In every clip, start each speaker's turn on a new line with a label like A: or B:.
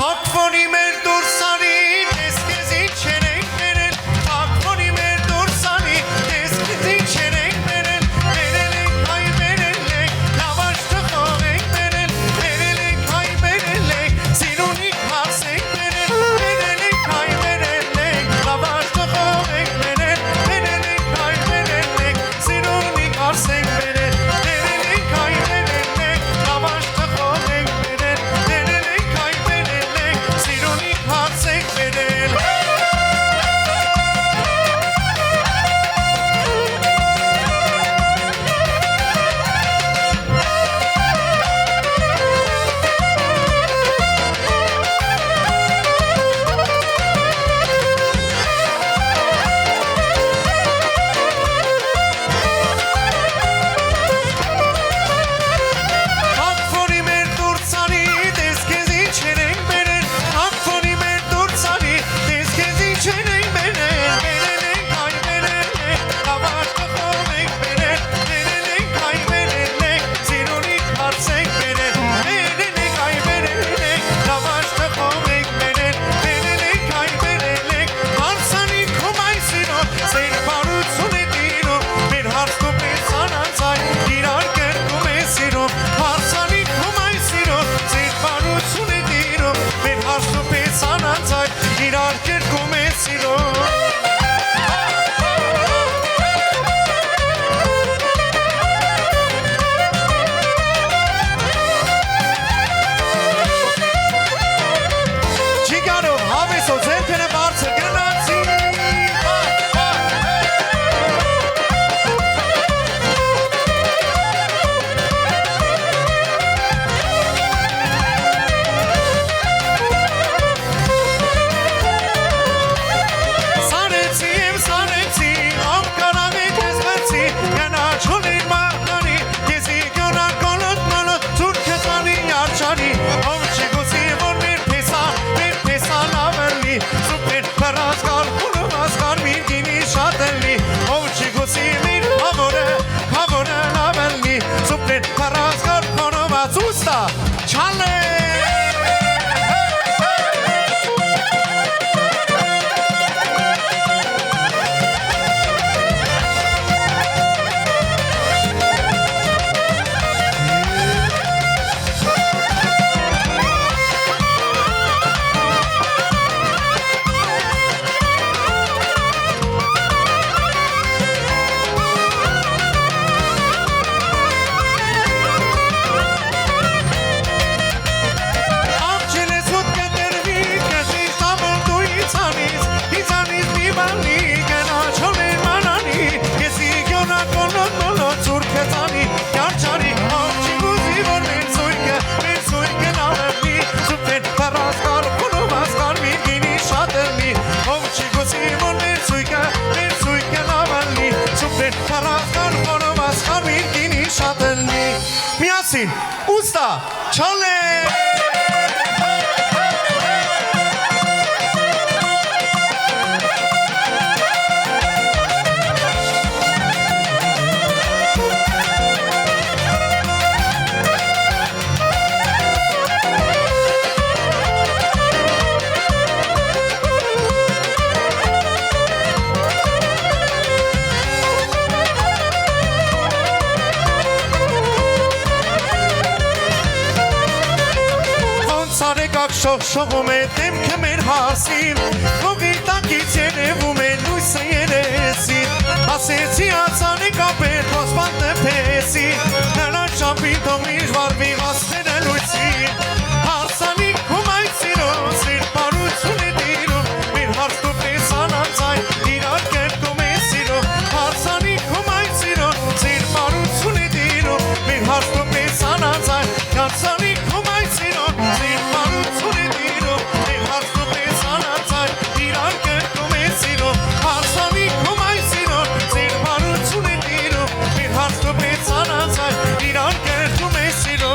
A: Հակվոնի մեր դուրսանի տեսքեզի չերենք բերել Հակվոնի մեր դուրսանի տեսքեզի չերենք բերել Բերել ենք հայ բերել ենք լավաշ թխող ենք բերել Բերել ենք հայ բերել ենք սիրունիկ հարս ենք բերել Բերել ենք հայ բերել ենք լավաշ թխող ենք բերել Բերել ենք հայ բերել ենք սիրունիկ հարս ենք բերել Բերել ենք հայ բերել ենք լավաշ թխող ենք բերել Բերել ենք հայ բերել ենք սիրունիկ հարս ենք բերել Հակվոնի մեր դուրսանի տեսքեզի չերենք բերել Հակվոնի մեր դուրսանի տեսքեզի չերենք բերել Բերել ենք հայ բերել ենք լավաշ թխող ենք բերել Բերել ենք հայ բերել ենք սիրունիկ հարս ենք բերել Բերել ենք հայ բերել ենք լավաշ թխող ենք բերել Բերել ենք հայ բերել ենք հարսանիք ու մայ սիրո Սեր բարություն է տիրում մեր հարսկու պես անանցայ իրար կերկում է սիրում Հարսանիք ու մայ սիրո Սեր բարություն է տիրում մեր հարսկու պես անանցայ իրար կերկում է սիրում Չիգարով հավեսով ձերքենը բարձր գնացի Սարեցի եմ սարեցի ամկանավի կեզ բացի Գնաչ հունին մաղանի Կեզի գյոնան կոլոտ մոլոտ Ձուրքը ծանի արջանի Ով չգոսի որ մեր պեսան ավելի Սուպեր պրազ կար կունով ասկար միր գինի շատելի Ով չգոսի մեր հավորն ավելի Սուպեր պրազ կար կունով ածուստա չալե Միասին, ուստա, չալե Շողշողում է դեմքը մեր հասին Հողի տակից երևում է լույսը երեսին Ասեցի ացանի կապեր խոսպան նպեսի Նրան շամպին թողնիր վարվի հասները լույսին Հարսանիք ու մայ սիրո Սիր բարություն է տիրում Մեր հարսկու պես անանցայ իրար կերկում է սիրո Հարսանիք ու մայ սիրո Սիր բարություն է տիրում Մեր հարսկու պես անանցայ Հարսանիք ու մայ սիրո Սիր բարություն է տիրում Մեր հարսկու պես անանցայ իրար կերկում է սիրո Հարսանիք ու մայ սիրո Սիր բարություն է տիրում Մեր հարսկու պես անանցայ իրար կերկում է սիրո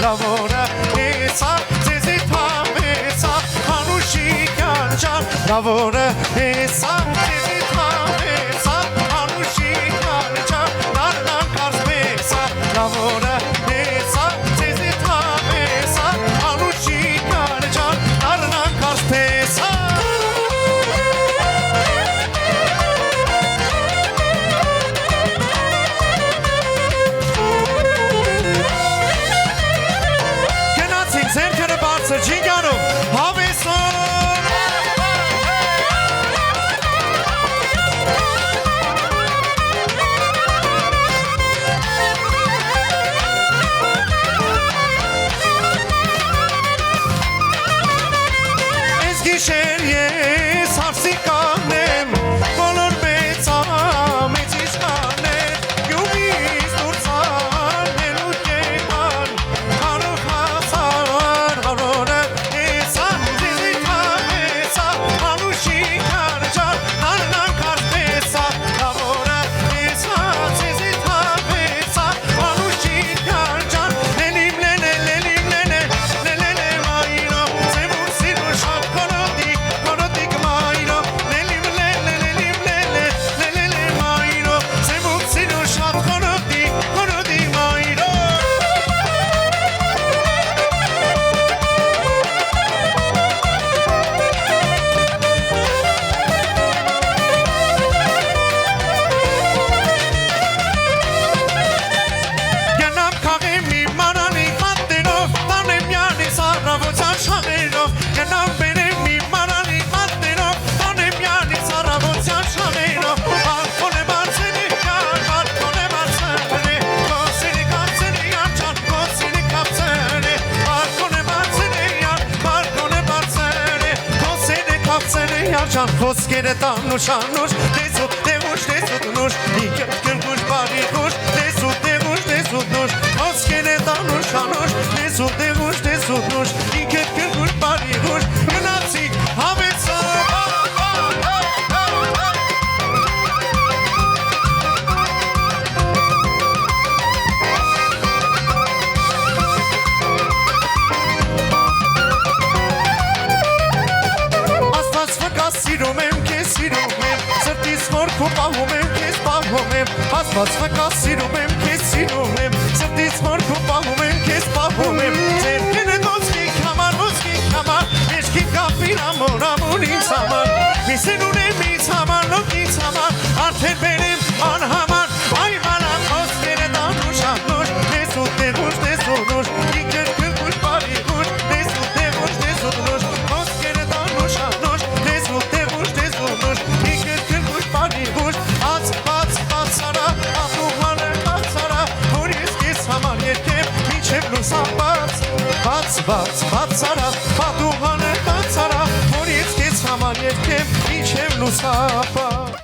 A: լավորը հեսա ձեզի թամեսա անուշի կանջան լավորը հեսա ձեզի թամեսա անուշի կանջան նարնան կարսպեսա լավորը հեսա ձեզի թամեսա անուշի կանջան նարնան կարսպեսա Ձերքերը բարձր ջինգանում, հավեսոն Ես գիշեր ես հարսի կանեմ, բոլոր մեծ իշխաներ, յումից դուրցան, նելու կեման, հարով հասան, հարորը հեսա, ձեզի թամեսա, անուշի կանջան, նարնան կարսպեսա, լավորը հեսա, ձեզի թամեսա, անուշի կանջան, լելիմ լելե մայրո, ձևուր սիրո շատ կորոտիկ մայրո, լելիմ լելե մայրո, ձևուր սիրո շատ կորոտիկ մայրո Գնամ քաղեմ մի մանանի պատերով, տանեմ յանիս առավոտյան շաղերով, գնամ բերեմ մի մանանի պատերով, տանեմ յանիս առավոտյան շաղերով, արկոն եմ արցենի կան, արկոն եմ արցենի, կոսինի կապցենի յանչան, կոսինի կապցենի, արկոն եմ արցենի յան, արկոն եմ արցենի, կոսինի կապցենի յանչան, խոսքերը տանուշ անուշ, դեսուտ նուշ, իքետ կրգուշ բարի խուշ, դեսուտ նուշ, խոսքերը տանուշ անուշ, դեսուտ նուշ, իքետ կրգուշ բարի խուշ, գնացիք հավեցա Աստված վկա սիրում եմ, քեզ սիրում եմ, սրտիս որ քո պահում եմ, քեզ պահում եմ, Աստված վկա սիրում եմ, քեզ սիրում եմ, սրտիս որ քո պահում եմ, քեզ պահում եմ, ձերքերը ոսկիք համար, մեջքի կապիր ամոր ինձ համար, միսեն ունեմ ինձ համար, լոք ինձ համար, արդեն բերեմ անհամար, այ մանան խոսքերը տանուշ անուշ, դեսուտ նուշ, իքեր կրգուշ բարի խուշ, դեսուտ նուշ, խոսքերը տանուշ անուշ, դեսուտ նուշ, իքեր կրգուշ բարի խուշ, բաց արա, ապուհանը բաց արա, որ ես կես համար երկեմ, մինչև լուսապաց, բաց արա, ապուհանը բաց արա, որ ես կես համար երկեմ, մինչև լուսապաց